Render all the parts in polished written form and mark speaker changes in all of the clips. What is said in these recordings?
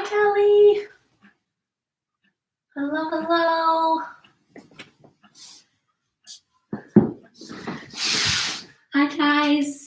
Speaker 1: Kelly. Hello, hello. Hi, guys.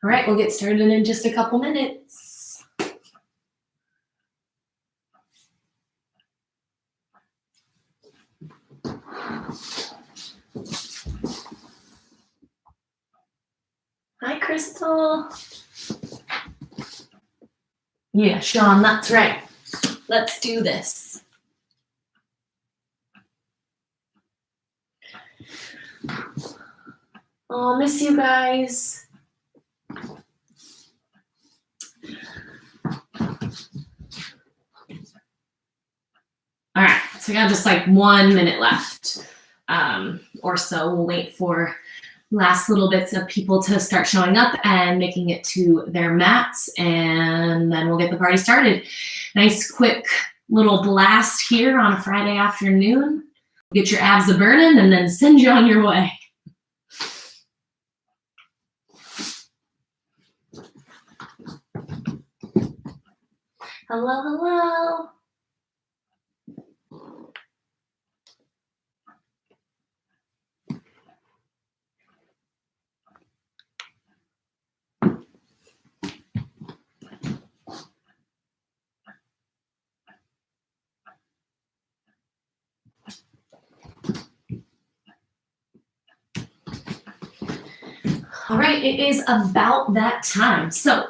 Speaker 1: All right, we'll get started in just a couple minutes. Hi, Crystal. Yeah, Sean, that's right. Let's do this. Oh, miss you guys. All right, so we got just like 1 minute left or so. We'll wait for last little bits of people to start showing up and making it to their mats, and then we'll get the party started. Nice quick little blast here on a Friday afternoon. Get your abs a-burning and then send you on your way. Hello, hello. All right, it is about that time. So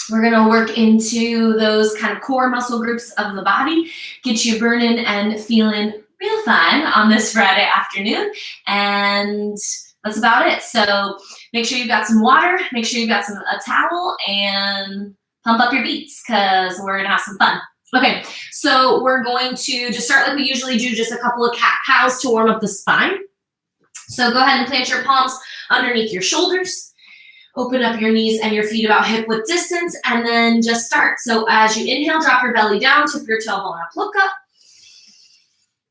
Speaker 1: we're gonna work into those kind of core muscle groups of the body, get you burning and feeling real fine on this Friday afternoon. And that's about it. So make sure you've got some water, make sure you've got a towel, and pump up your beats because we're gonna have some fun. Okay, so we're going to just start like we usually do, just a couple of cat-cows to warm up the spine. So go ahead and plant your palms underneath your shoulders. Open up your knees and your feet about hip width distance, and then just start. So as you inhale, drop your belly down, tip your tailbone up, look up.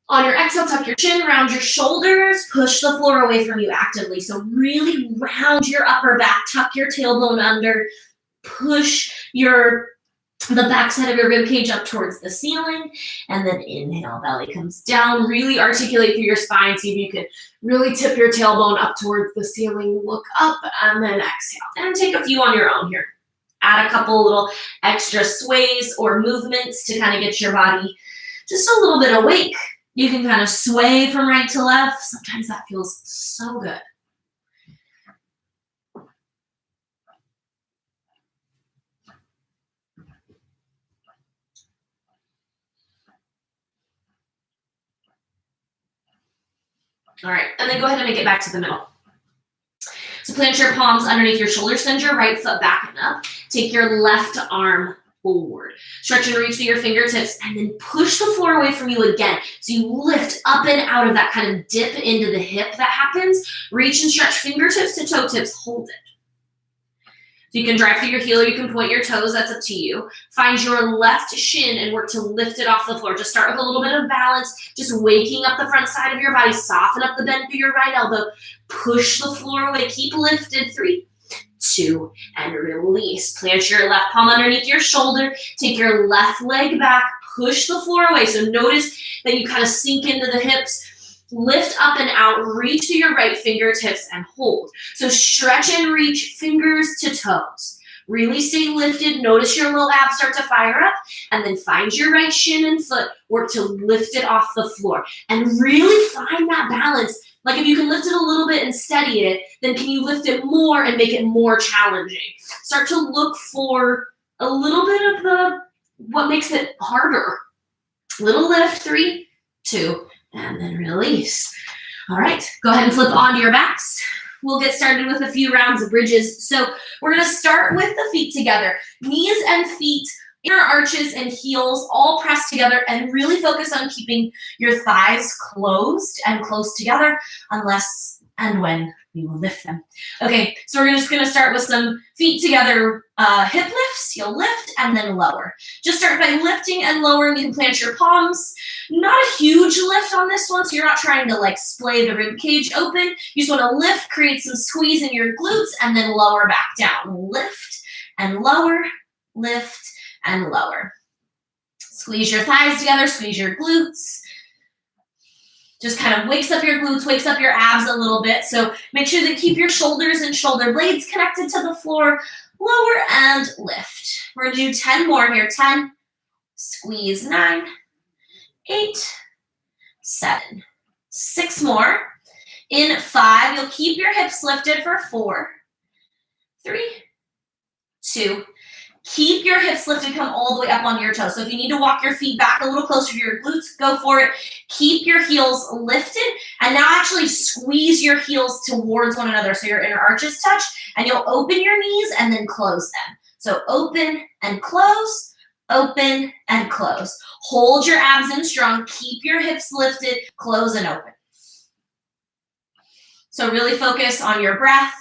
Speaker 1: On your exhale, tuck your chin, round your shoulders, push the floor away from you actively. So really round your upper back, tuck your tailbone under, push the backside of your rib cage up towards the ceiling, and then inhale, belly comes down. Really articulate through your spine. See if you can really tip your tailbone up towards the ceiling, look up, and then exhale. And take a few on your own here. Add a couple little extra sways or movements to kind of get your body just a little bit awake. You can kind of sway from right to left. Sometimes that feels so good. All right, and then go ahead and make it back to the middle. So plant your palms underneath your shoulders, send your right foot back and up. Take your left arm forward. Stretch and reach through your fingertips, and then push the floor away from you again. So you lift up and out of that kind of dip into the hip that happens. Reach and stretch fingertips to toe tips, hold it. So you can drive through your heel or you can point your toes, that's up to you. Find your left shin and work to lift it off the floor. Just start with a little bit of balance, just waking up the front side of your body, soften up the bend through your right elbow, push the floor away, keep lifted, 3, 2, and release. Plant your left palm underneath your shoulder, take your left leg back, push the floor away. So notice that you kind of sink into the hips, lift up and out, reach to your right fingertips and hold. So stretch and reach fingers to toes. Really stay lifted. Notice your little abs start to fire up, and then find your right shin and foot. Work to lift it off the floor and really find that balance. Like if you can lift it a little bit and steady it, then can you lift it more and make it more challenging? Start to look for a little bit of what makes it harder. Little lift, 3, 2, and then release. All right, go ahead and flip onto your backs. we'll get started with a few rounds of bridges. So we're gonna start with the feet together. Knees and feet, inner arches and heels all pressed together, and really focus on keeping your thighs closed and close together unless and when we will lift them. Okay, so we're just gonna start with some feet together, hip lifts. You'll lift and then lower. Just start by lifting and lowering. You can plant your palms. Not a huge lift on this one, so you're not trying to like splay the rib cage open. You just wanna lift, create some squeeze in your glutes, and then lower back down. Lift and lower, lift and lower. Squeeze your thighs together, squeeze your glutes. Just kind of wakes up your glutes, wakes up your abs a little bit. So make sure to keep your shoulders and shoulder blades connected to the floor. Lower and lift. We're gonna do 10 more here. 10, squeeze, 9, 8, 7, 6 more. In 5, you'll keep your hips lifted for 4, 3, 2, keep your hips lifted, come all the way up onto your toes. So if you need to walk your feet back a little closer to your glutes, go for it. Keep your heels lifted, and now actually squeeze your heels towards one another so your inner arches touch, and you'll open your knees and then close them. So open and close, open and close. Hold your abs in strong, keep your hips lifted, close and open. So really focus on your breath.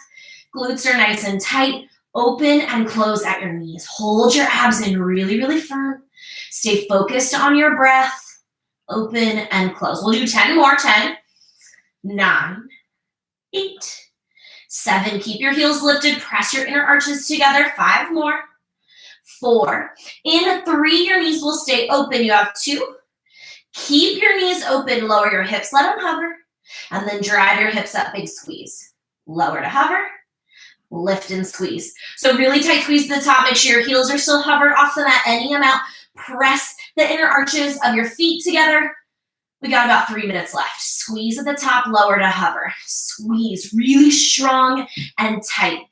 Speaker 1: Glutes are nice and tight. Open and close at your knees. Hold your abs in really, really firm. Stay focused on your breath. Open and close. We'll do 10 more. 10, 9, 8, 7. Keep your heels lifted. Press your inner arches together. 5 more. 4. In 3, your knees will stay open. You have 2. Keep your knees open. Lower your hips. Let them hover. And then drive your hips up. Big squeeze. Lower to hover. Lift and squeeze. So really tight squeeze at the top. Make sure your heels are still hovered off the mat any amount. Press the inner arches of your feet together. We got about 3 minutes left. Squeeze at the top, lower to hover. Squeeze really strong and tight.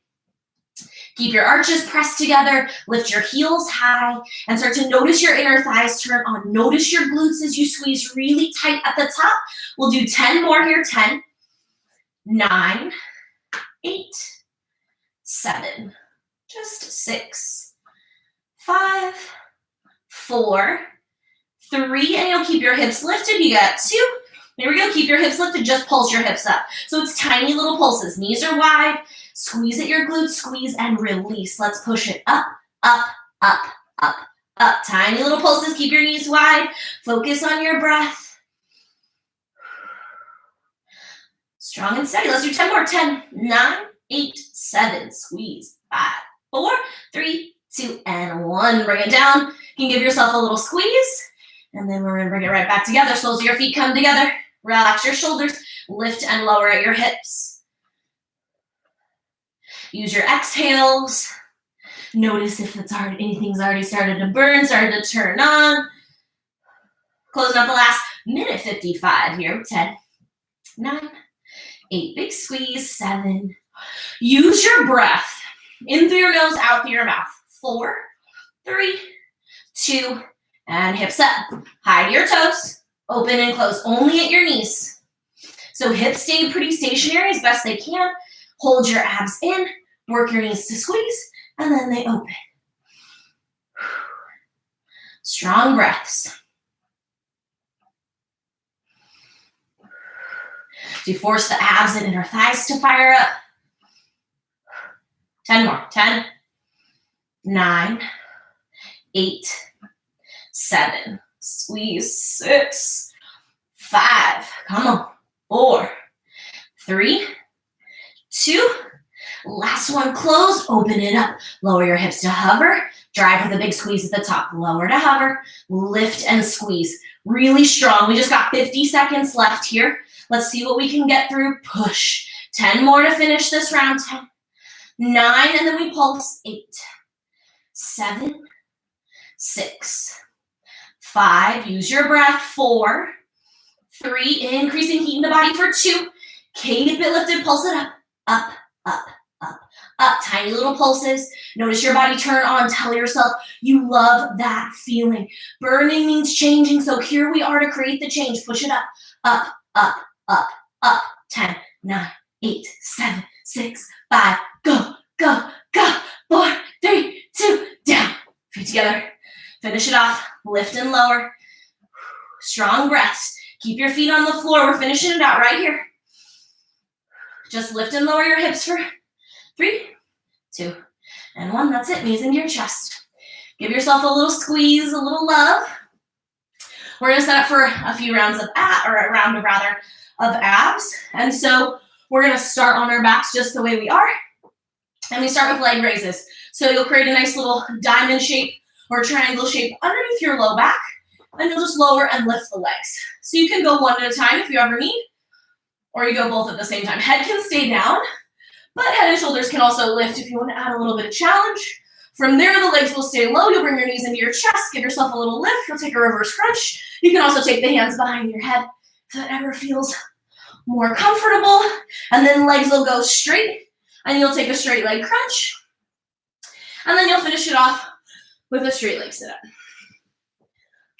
Speaker 1: Keep your arches pressed together. Lift your heels high and start to notice your inner thighs turn on. Notice your glutes as you squeeze really tight at the top. We'll do 10 more here. 10, 9, 8, 7, just 6, 5, 4, 3, and you'll keep your hips lifted. You got 2. There we go. Keep your hips lifted. Just pulse your hips up. So it's tiny little pulses. Knees are wide. Squeeze at your glutes. Squeeze and release. Let's push it up, up, up, up, up. Tiny little pulses. Keep your knees wide. Focus on your breath. Strong and steady. Let's do 10 more. 10, 9, 8, 7, squeeze. 5, 4, 3, 2, and 1. Bring it down. You can give yourself a little squeeze, and then we're gonna bring it right back together. Soles of your feet come together. Relax your shoulders. Lift and lower at your hips. Use your exhales. Notice if anything's already started to burn, started to turn on. Closing out the last minute 55 here. 10, 9, 8, big squeeze. 7. Use your breath in through your nose, out through your mouth. 4, 3, 2, and hips up. High to your toes. Open and close only at your knees. So hips stay pretty stationary as best they can. Hold your abs in. Work your knees to squeeze, and then they open. Strong breaths. Do you force the abs and inner thighs to fire up? 10 more. 10, 9, 8, 7. Squeeze. 6, 5. Come on. 4, 3, 2. Last one. Close. Open it up. Lower your hips to hover. Drive with a big squeeze at the top. Lower to hover. Lift and squeeze. Really strong. We just got 50 seconds left here. Let's see what we can get through. Push. 10 more to finish this round. 10, 9, and then we pulse. 8, 7, 6, 5. Use your breath. 4, 3. Increasing heat in the body for 2. Keep it lifted. Pulse it up, up, up, up, up. Tiny little pulses. Notice your body turn on. Tell yourself you love that feeling. Burning means changing, so here we are to create the change. Push it up, up, up, up, up. 10, 9, 8, 7, 6, 5, go, go, go, 4, 3, 2, down. Feet together. Finish it off. Lift and lower. Strong breaths. Keep your feet on the floor. We're finishing it out right here. Just lift and lower your hips for 3, 2, and 1. That's it. Knees into your chest. Give yourself a little squeeze, a little love. We're going to set up for a few rounds of a round of abs. And so we're going to start on our backs just the way we are. And we start with leg raises. So you'll create a nice little diamond shape or triangle shape underneath your low back. And you'll just lower and lift the legs. So you can go one at a time if you ever need, or you go both at the same time. Head can stay down, but head and shoulders can also lift if you want to add a little bit of challenge. From there, the legs will stay low. You'll bring your knees into your chest. Give yourself a little lift. You'll take a reverse crunch. You can also take the hands behind your head if that ever feels more comfortable. And then legs will go straight, and you'll take a straight leg crunch. And then you'll finish it off with a straight leg sit-up.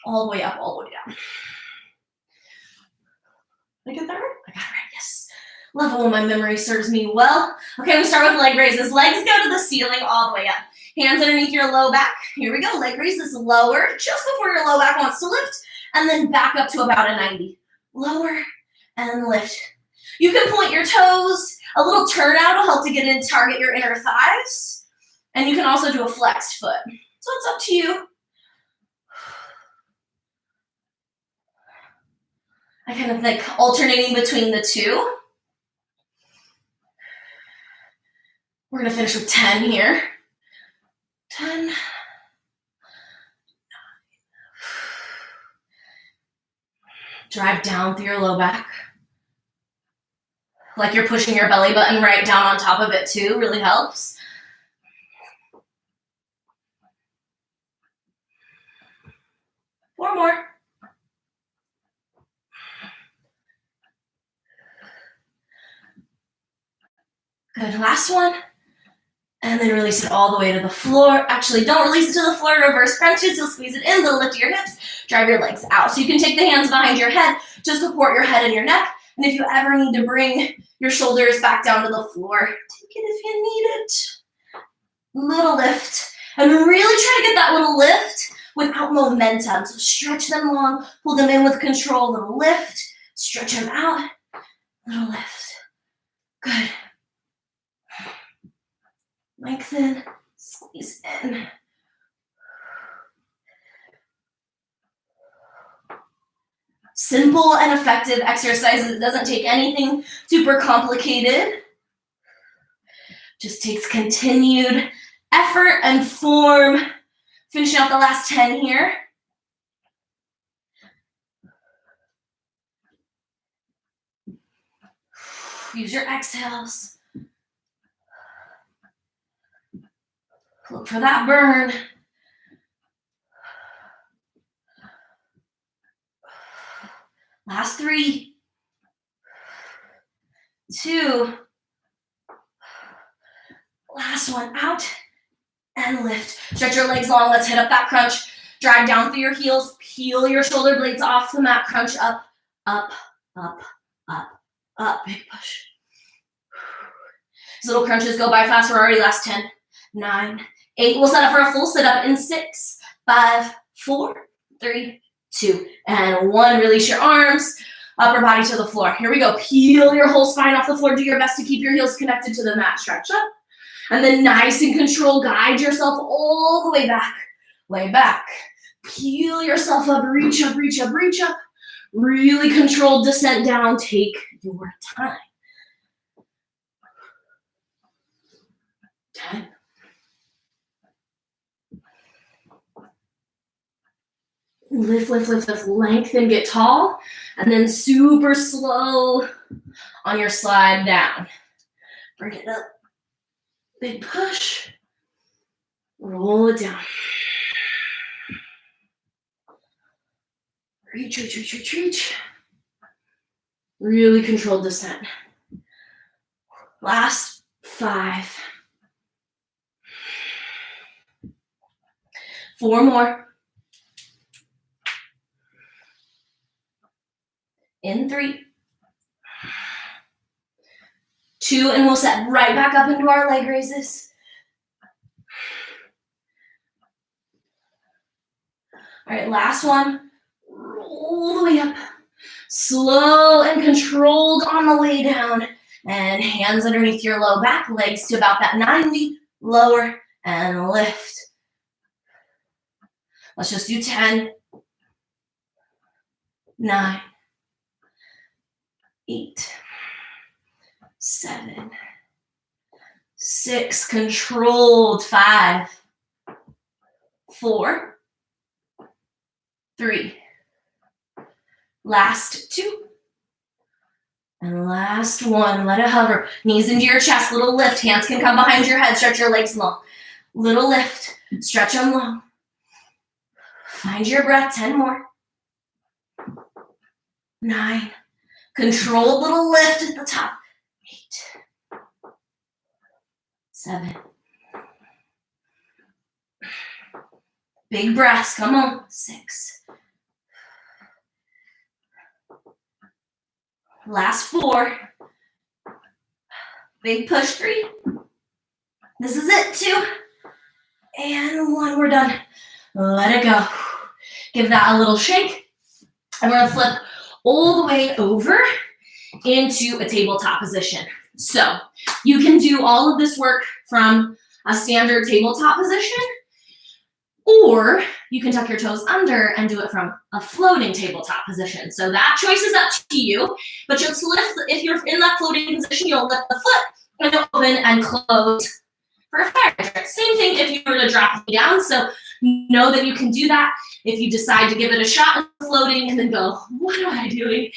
Speaker 1: All the way up, all the way down. Did I get that right? I got it right, yes. Love it when my memory serves me well. Okay, we start with leg raises. Legs go to the ceiling all the way up. Hands underneath your low back. Here we go. Leg raises lower just before your low back wants to lift, and then back up to about a 90. Lower and lift. You can point your toes. A little turnout will help to get in, target your inner thighs. And you can also do a flexed foot. So it's up to you. I kind of think alternating between the two. We're going to finish with 10 here. 10. 9. Drive down through your low back. Like you're pushing your belly button right down on top of it too. Really helps. Four more. Good, last one. And then release it all the way to the floor. Actually, don't release it to the floor. Reverse crunches. You'll squeeze it in. They'll lift your hips. Drive your legs out. So you can take the hands behind your head to support your head and your neck. And if you ever need to bring your shoulders back down to the floor, take it if you need it. Little lift. And really try to get that little lift without momentum. So stretch them long. Pull them in with control. Little lift. Stretch them out. Little lift. Good. Lengthen, squeeze in. Simple and effective exercises. It doesn't take anything super complicated. Just takes continued effort and form. Finishing out the last 10 here. Use your exhales. Look for that burn. Last 3, 2, last one, out and lift. Stretch your legs long. Let's hit up that crunch. Drag down through your heels. Peel your shoulder blades off the mat. Crunch up, up, up, up, up. Big push. These little crunches go by fast. We're already last 10, 9, 8. We'll set up for a full sit-up in 6, 5, 4, 3, 2, and 1. Release your arms, upper body to the floor. Here we go. Peel your whole spine off the floor. Do your best to keep your heels connected to the mat. Stretch up. And then nice and controlled, guide yourself all the way back. Way back. Peel yourself up. Reach up, reach up, reach up. Really controlled descent down. Take your time. 10. Lift, lift, lift, lift, lengthen, get tall, and then super slow on your slide down. Bring it up. Big push. Roll it down. Reach, reach, reach, reach, reach. Really controlled descent. Last 5. 4 more. In 3, 2, and we'll set right back up into our leg raises. All right, last one. Roll the way up. Slow and controlled on the way down. And hands underneath your low back, legs to about that 90. Lower and lift. Let's just do 10. 9. 8. 7. 6. Controlled. 5. 4. 3. Last 2. And last 1. Let it hover. Knees into your chest. Little lift. Hands can come behind your head. Stretch your legs long. Little lift. Stretch them long. Find your breath. 10 more. 9. Controlled little lift at the top. 8. 7. Big breaths. Come on. 6. Last 4. Big push. 3. This is it. 2. And 1. We're done. Let it go. Give that a little shake. And we're going to flip all the way over into a tabletop position. So you can do all of this work from a standard tabletop position, or you can tuck your toes under and do it from a floating tabletop position. So that choice is up to you, but you'll lift, if you're in that floating position, you'll lift the foot and open and close for a fire hydrant. Same thing if you were to drop it down. So know that you can do that if you decide to give it a shot in floating and then go, what am I doing?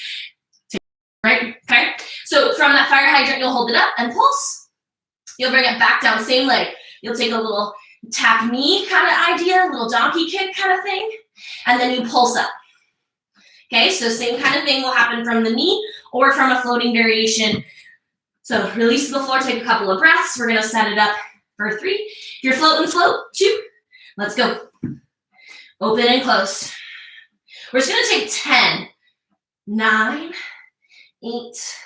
Speaker 1: Right? Okay. So from that fire hydrant, you'll hold it up and pulse. You'll bring it back down, same leg. You'll take a little tap knee kind of idea, little donkey kick kind of thing, and then you pulse up. Okay, so same kind of thing will happen from the knee or from a floating variation. So release to the floor, take a couple of breaths. We're gonna set it up for 3. If you're floating, float. 2. Let's go. Open and close. We're just gonna take 10, 9, 8,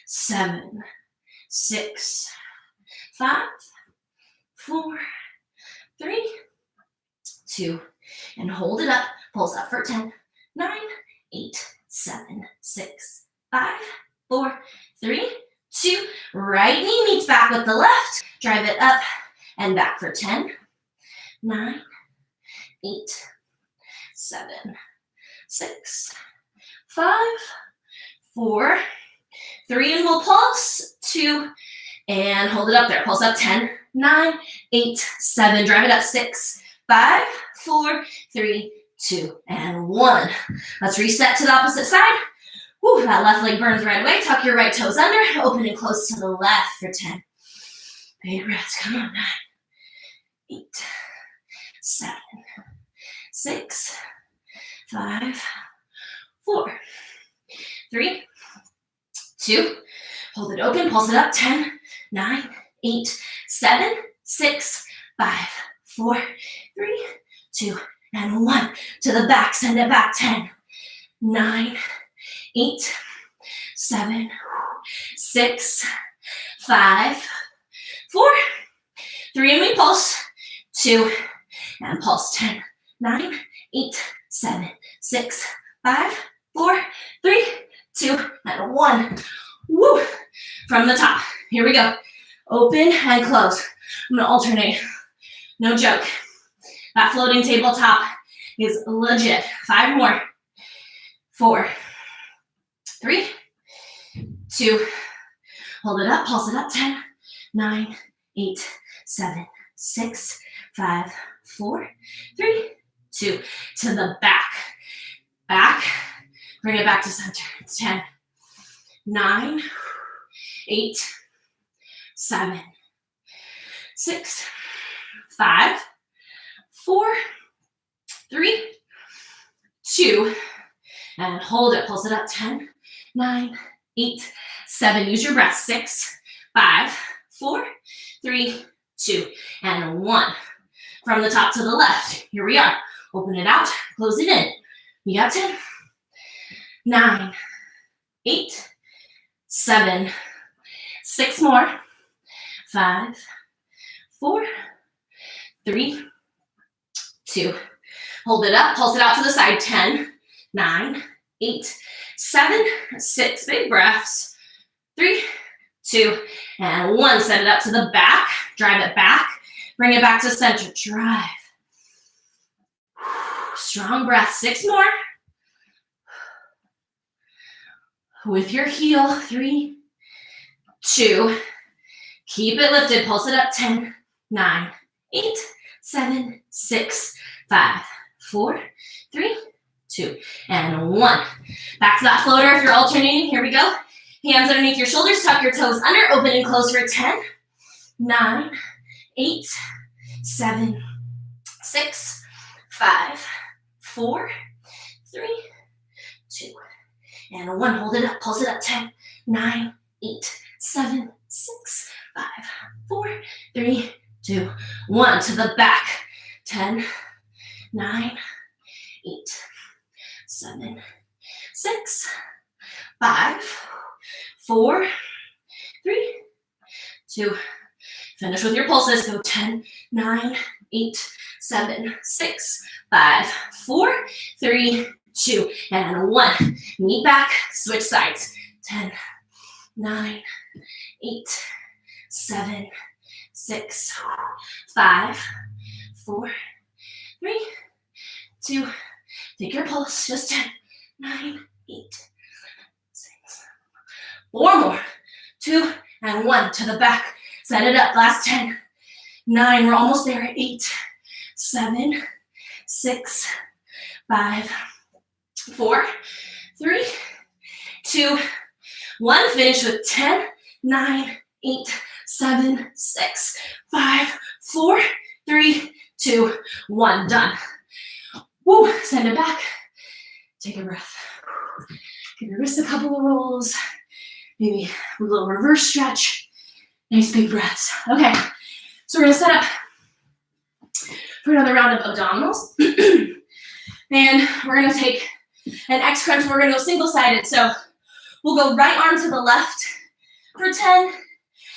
Speaker 1: 7, 6, 5, 4, 3, 2, and hold it up. Pulse up for 10, 9, 8, 7, 6, 5, 4, 3, 2. Right knee meets back with the left. Drive it up and back for 10, 9, 8, 7, 6, 5, 4, 3, and we'll pulse. 2, and hold it up there. Pulse up. 10, 9, 8, 7. Drive it up. 6, 5, 4, 3, 2, and 1. Let's reset to the opposite side. Whew, that left leg burns right away. Tuck your right toes under. Open and close to the left for 10. Big breaths. Come on. 9, 8, 7, 6, 5, 4, 3, 2. Hold it open. Pulse it up. 10, 9, 8, 7, 6, 5, 4, 3, 2, and 1. To the back. Send it back. 10, 9, 8, 7, 6, 5, 4, 3, and we pulse. 2, and pulse. 10, 9, 8, 7, 6, 5, 4, 3, 2, and 1. Woo! From the top. Here we go. Open and close. I'm gonna alternate. No joke. That floating tabletop is legit. 5 more. 4, 3, 2. Hold it up. Pulse it up. 10, 9, 8, 7, 6, 5, 4, 3, 2. To the back. Back. Bring it back to center. 10, 9, 8, 7, 6, 5, 4, 3, 2, and hold it. Pulse it up. 10, 9, 8, 7. Use your breath. 6, 5, 4, 3, 2, and 1. From the top to the left. Here we are. Open it out. Close it in. You got 10, 9, 8, 7, 6 more. 5, 4, 3, 2. Hold it up, pulse it out to the side. 10, 9, 8, 7, 6. Big breaths. 3, 2, and 1. Send it up to the back. Drive it back. Bring it back to center. Drive. Strong breath. 6 more. With your heel. 3, 2. Keep it lifted. Pulse it up. 10, 9, 8, 7, 6, 5, 4, 3, 2, and 1. Back to that floater if you're alternating. Here we go. Hands underneath your shoulders. Tuck your toes under. Open and close for 10, 9, 8, 7, 6, 5, 4, 3, 2, and 1. Hold it up. Pulse it up. 10, 9, 8, 7, 6, 5, 4, 3, 2, 1. To the back. 10, 9, 8, 7, 6, 5, 4, 3, 2. Finish with your pulses. Go 10, 9, 8, 7, 6, 5, 4, 3, 2, and 1. Knee back, switch sides. 10, 9, 8, 7, 6, 5, 4, 3, 2. Take your pulse. Just 10, 9, 8, 6. 4 more. 2 and 1. To the back. Set it up. Last 10, 9. We're almost there. 8, 7, 6, 5, 4, 3, 2, 1. Finish with 10, 9, 8, 7, 6, 5, 4, 3, 2, 1. Done. Woo. Send it back. Take a breath. Give your wrists a couple of rolls. Maybe a little reverse stretch. Nice big breaths. Okay, so we're gonna set up for another round of abdominals. And we're gonna take an X crunch. We're gonna go single-sided. So we'll go right arm to the left for 10,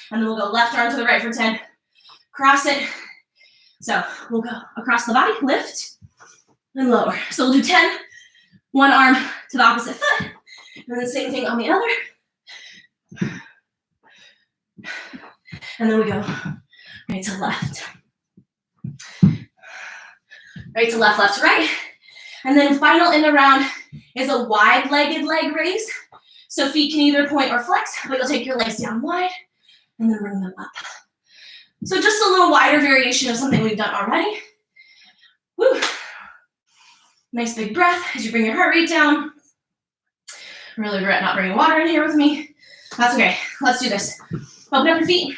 Speaker 1: and then we'll go left arm to the right for 10. Cross it. So we'll go across the body, lift, and lower. So we'll do 10, one arm to the opposite foot, and then the same thing on the other. And then we go right to left. Right to left, left to right. And then final in the round is a wide-legged leg raise. So feet can either point or flex, but you'll take your legs down wide and then bring them up. So just a little wider variation of something we've done already. Woo. Nice big breath as you bring your heart rate down. Really regret not bringing water in here with me. That's okay. Let's do this. Open up your feet.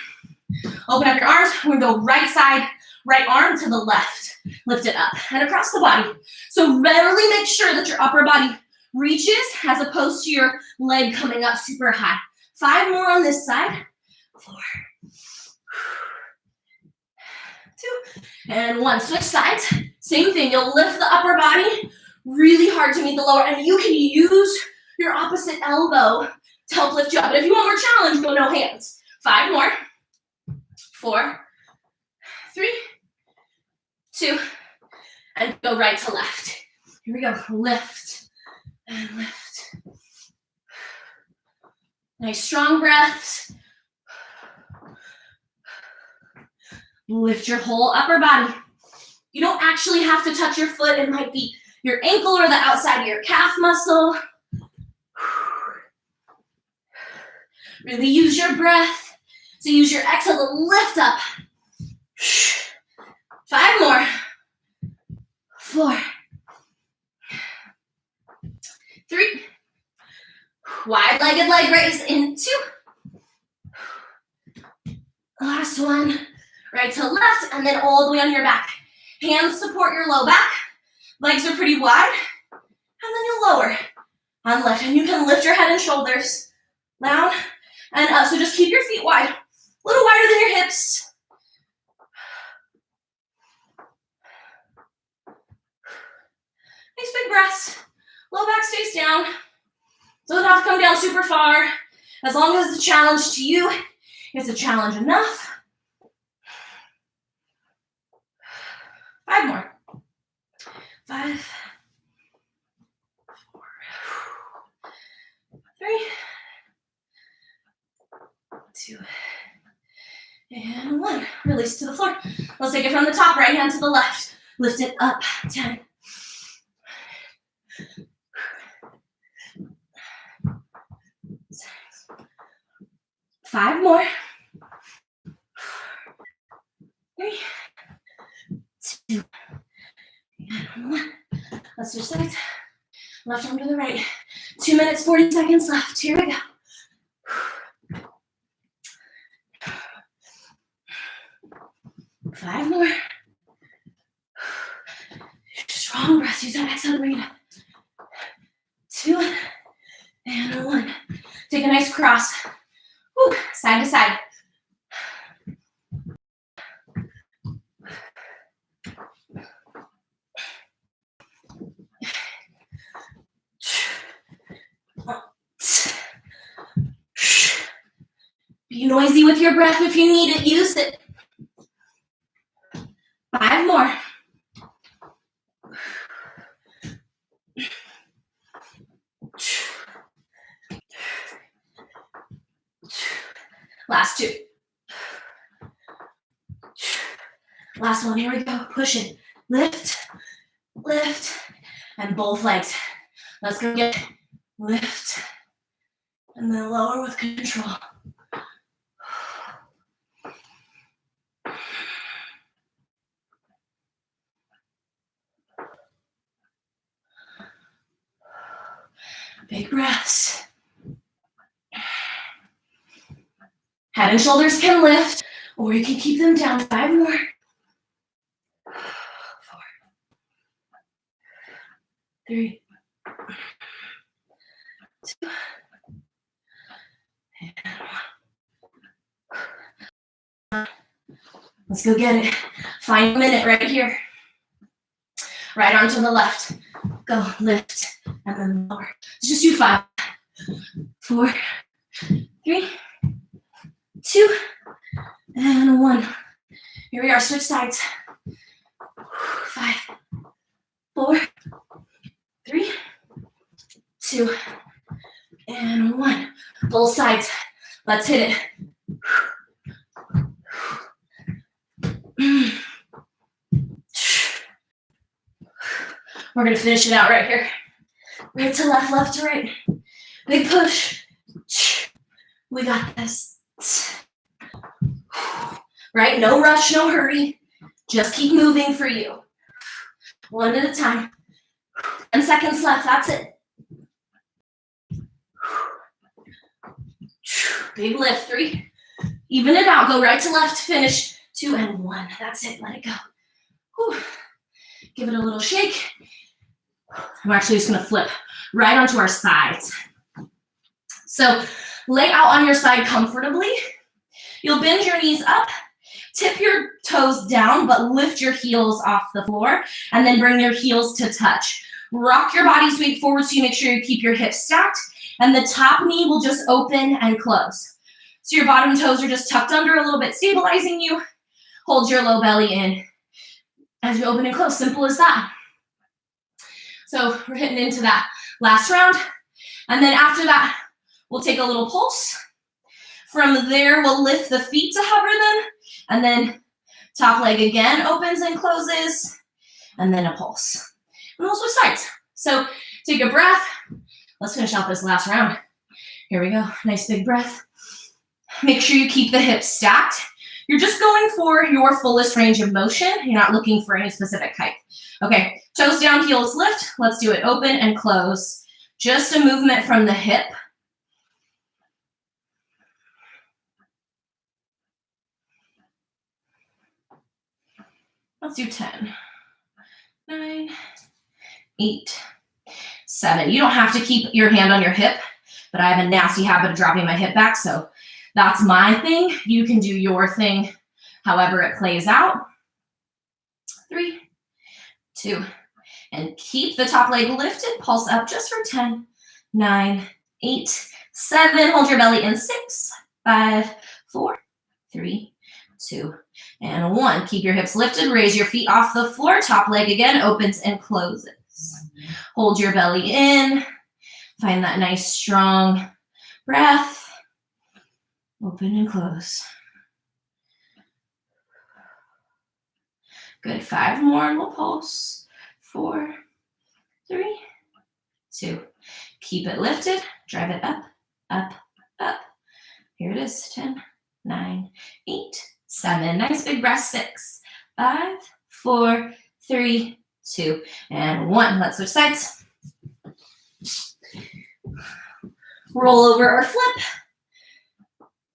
Speaker 1: Open up your arms. We're going to go right side, right arm to the left. Lift it up and across the body. So really make sure that your upper body reaches as opposed to your leg coming up super high. 5 more on this side. 4, 2, and 1. Switch sides. Same thing. You'll lift the upper body really hard to meet the lower, and you can use your opposite elbow to help lift you up. But if you want more challenge, go no hands. 5 more. 4, 3, 2, and go right to left. Here we go. Lift and lift. Nice strong breaths. Lift your whole upper body. You don't actually have to touch your foot. It might be your ankle or the outside of your calf muscle. Really use your breath. So use your exhale to lift up. 5 more. 4, 3. Wide-legged leg raise in 2. Last one. Right to left, and then all the way on your back. Hands support your low back. Legs are pretty wide. And then you lower on left. And you can lift your head and shoulders down and up. So just keep your feet wide. A little wider than your hips. Nice big breaths. Low back stays down. Doesn't have to come down super far. As long as it's a challenge to you It's a challenge enough. 5 more. 5, 4, 3, 2, and 1. Release to the floor. Let's take it from the top, right hand to the left. Lift it up, 10. 6. 5 more. 3, 2, and 1. Let's switch sides. Left arm to the right. 2 minutes, 40 seconds left. Here we go. 5 more. Strong breath. Use that exhale to bring it up. 2 and 1. Take a nice cross. Woo, side to side. Be noisy with your breath if you need it. Use it. 5 more. Last 2. Last one. Here we go. Push it. Lift, lift, and both legs. Let's go get it. Lift, and then lower with control. Big breaths. Head and shoulders can lift, or you can keep them down. 5 more. 4, 3, 2, and 1. Let's go get it. Find a minute right here. Right arm to the left. Go, lift, and then lower. Just do 5, 4, 3, 2, and 1. Here we are, switch sides. 5, 4, 3, 2, and 1. Both sides. Let's hit it. We're gonna finish it out right here. Right to left, left to right. Big push. We got this. Right, no rush, no hurry. Just keep moving for you. 1 at a time. 10 seconds left, that's it. Big lift, 3. Even it out, go right to left, finish. 2 and 1, that's it, let it go. Whew. Give it a little shake. I'm actually just gonna flip right onto our sides. So lay out on your side comfortably. You'll bend your knees up, tip your toes down, but lift your heels off the floor, and then bring your heels to touch. Rock your body's weight forward so you make sure you keep your hips stacked, and the top knee will just open and close. So your bottom toes are just tucked under a little bit, stabilizing you. Hold your low belly in as you open and close, simple as that. So we're hitting into that last round. And then after that, we'll take a little pulse. From there, we'll lift the feet to hover them. And then top leg again opens and closes. And then a pulse. And we'll switch sides. So take a breath. Let's finish out this last round. Here we go. Nice big breath. Make sure you keep the hips stacked. You're just going for your fullest range of motion. You're not looking for any specific height. Okay, toes down, heels lift. Let's do it. Open and close. Just a movement from the hip. Let's do 10, 9, 8, 7. You don't have to keep your hand on your hip, but I have a nasty habit of dropping my hip back, so that's my thing. You can do your thing however it plays out. 3, 2, and keep the top leg lifted. Pulse up just for 10, 9, 8, 7. Hold your belly in 6, 5, 4, 3, 2, and 1. Keep your hips lifted. Raise your feet off the floor. Top leg again opens and closes. Hold your belly in. Find that nice, strong breath. Open and close. Good. 5 more and we'll pulse. 4, 3, 2. Keep it lifted. Drive it up, up, up. Here it is. 10, 9, 8, 7. Nice big breath. 6, 5, 4, 3, 2, and 1. Let's switch sides. Roll over or flip.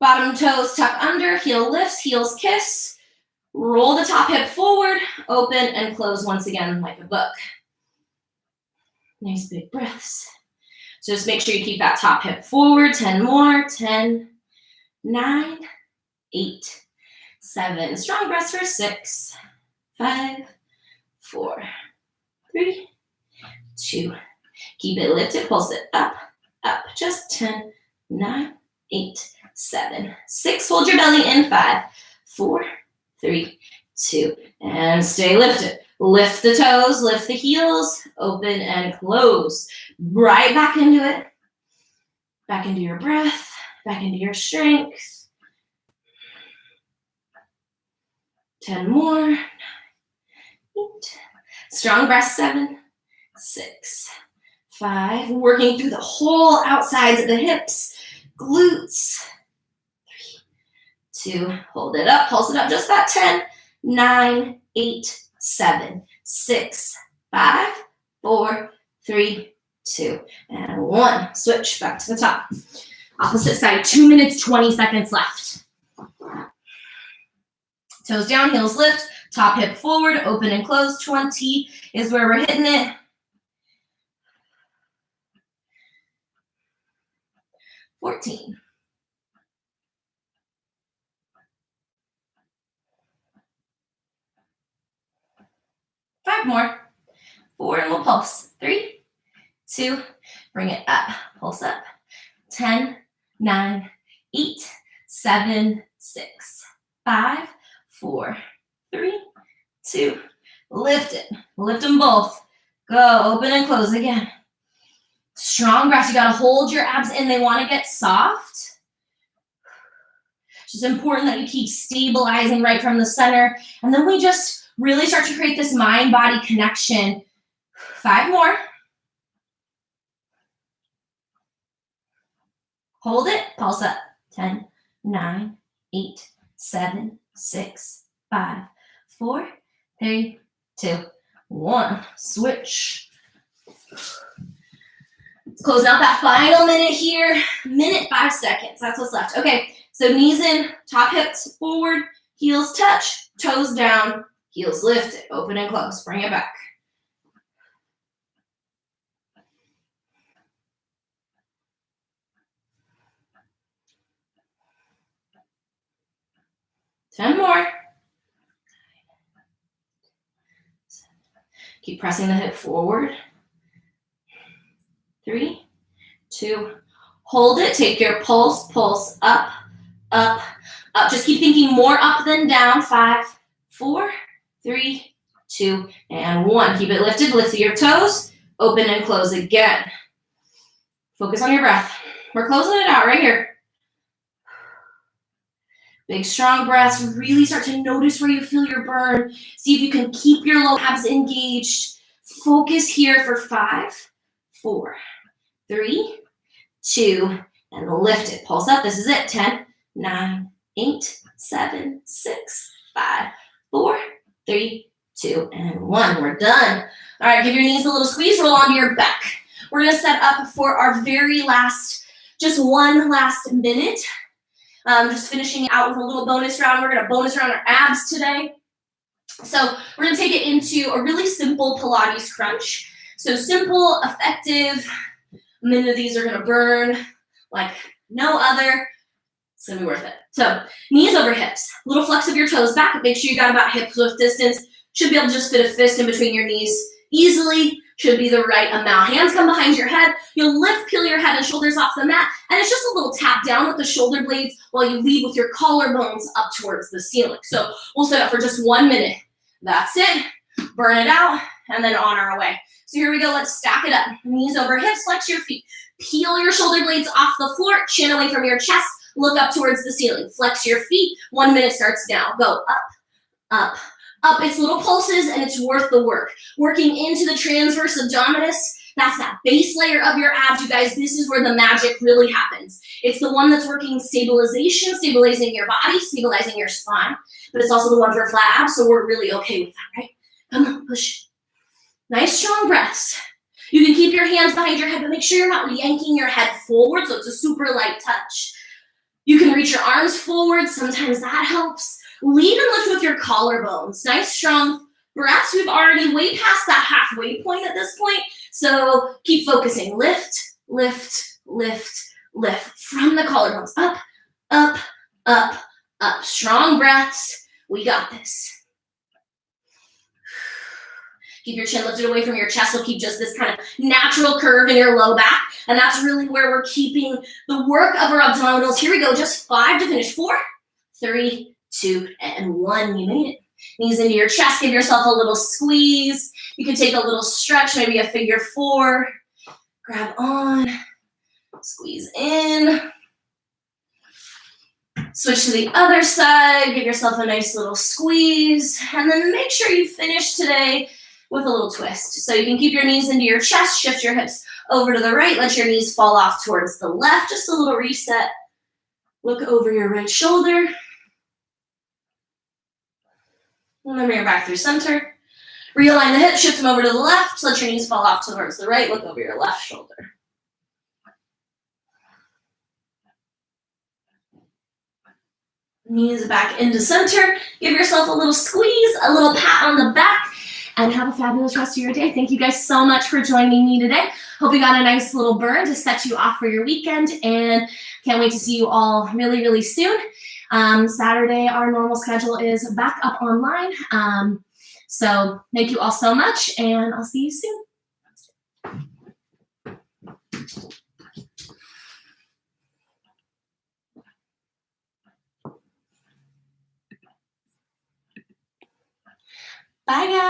Speaker 1: Bottom toes tuck under, heel lifts, heels kiss. Roll the top hip forward, open and close once again like a book. Nice big breaths. So just make sure you keep that top hip forward. 10 more. 10, 9, 8, 7. Strong breaths for 6, 5, 4, 3, 2. Keep it lifted. Pulse it up, up. Just 10, 9, 8, 7, 6. Hold your belly in. 5, 4, 3, 2, and stay lifted. Lift the toes, lift the heels, open and close. Right back into it. Back into your breath, back into your strength. 10 more. 9, 8. Strong breath. 7, 6, 5. Working through the whole outsides of the hips, glutes. 3, 2. Hold it up, pulse it up. Just that. 10, 9, 8, 7, 6, 5, 4, 3, 2, and 1. Switch back to the top. Opposite side. 2 minutes, 20 seconds left. Toes down, heels lift, top hip forward, open and close. 20 is where we're hitting it. 14. 5 more. 4 and we'll pulse. 3, 2, bring it up. Pulse up. 10, 9, 8, 7, 6, 5, 4, 3, 2. Lift it. Lift them both. Go. Open and close again. Strong breaths. You got to hold your abs in. They want to get soft. It's just important that you keep stabilizing right from the center. And then we just really start to create this mind-body connection. 5 more. Hold it. Pulse up. 10, 9, 8, 7, 6, 5, 4, 3, 2, 1. Switch. Let's close out that final minute here. Minute, 5 seconds. That's what's left. Okay, so knees in, top hips forward, heels touch, toes down, heels lifted, open and close. Bring it back. Ten more. Keep pressing the hip forward. 3, 2, hold it. Take your pulse, pulse up, up, up. Just keep thinking more up than down. 5, 4, 3, 2, and 1. Keep it lifted. Lift your toes. Open and close again. Focus on your breath. We're closing it out right here. Big, strong breaths. Really start to notice where you feel your burn. See if you can keep your low abs engaged. Focus here for 5, 4, 3, 2, and lift it. Pulse up. This is it. 10, 9, 8, 7, 6, 5, 4, 3, 2, and 1. We're done. All right, give your knees a little squeeze. Roll onto your back. We're going to set up for our very last, just one last minute. Just finishing out with a little bonus round. We're going to bonus round our abs today. So we're going to take it into a really simple Pilates crunch. So simple, effective. A minute of these are going to burn like no other. It's going to be worth it. So knees over hips. Little flex of your toes back. Make sure you got about hip width distance. Should be able to just fit a fist in between your knees easily. should be the right amount. Hands come behind your head. You'll lift, peel your head and shoulders off the mat, and it's just a little tap down with the shoulder blades while you lead with your collarbones up towards the ceiling. So we'll set up for just 1 minute. That's it. Burn it out, and then on our way. So here we go. Let's stack it up. Knees over hips, flex your feet. Peel your shoulder blades off the floor, chin away from your chest, look up towards the ceiling. Flex your feet. 1 minute starts now. Go up, up, up. It's little pulses, and it's worth the work. Working into the transverse abdominis. That's that base layer of your abs, you guys. This is where the magic really happens. It's the one that's working stabilization, stabilizing your body, stabilizing your spine, but it's also the one for flat abs, so we're really okay with that, right? Come on, push. Nice, strong breaths. You can keep your hands behind your head, but make sure you're not yanking your head forward, so it's a super light touch. You can reach your arms forward. Sometimes that helps. Lead and lift with your collarbones. Nice, strong breaths. We've already way past that halfway point at this point, so keep focusing. Lift, lift, lift, lift from the collarbones. Up, up, up, up. Strong breaths. We got this. Keep your chin lifted away from your chest. So keep just this kind of natural curve in your low back. And that's really where we're keeping the work of our abdominals. Here we go. Just 5 to finish. 4, 3, 2, and 1. You made it. Knees into your chest. Give yourself a little squeeze. You can take a little stretch, maybe a figure 4. Grab on. Squeeze in. Switch to the other side. Give yourself a nice little squeeze. And then make sure you finish today with a little twist. So you can keep your knees into your chest, shift your hips over to the right, let your knees fall off towards the left, just a little reset. Look over your right shoulder. And then bring it back through center. Realign the hips, shift them over to the left, let your knees fall off towards the right, look over your left shoulder. Knees back into center. Give yourself a little squeeze, a little pat on the back, and have a fabulous rest of your day. Thank you guys so much for joining me today. Hope you got a nice little burn to set you off for your weekend, and can't wait to see you all really, really soon. Saturday, our normal schedule is back up online. So thank you all so much, and I'll see you soon. Bye, guys.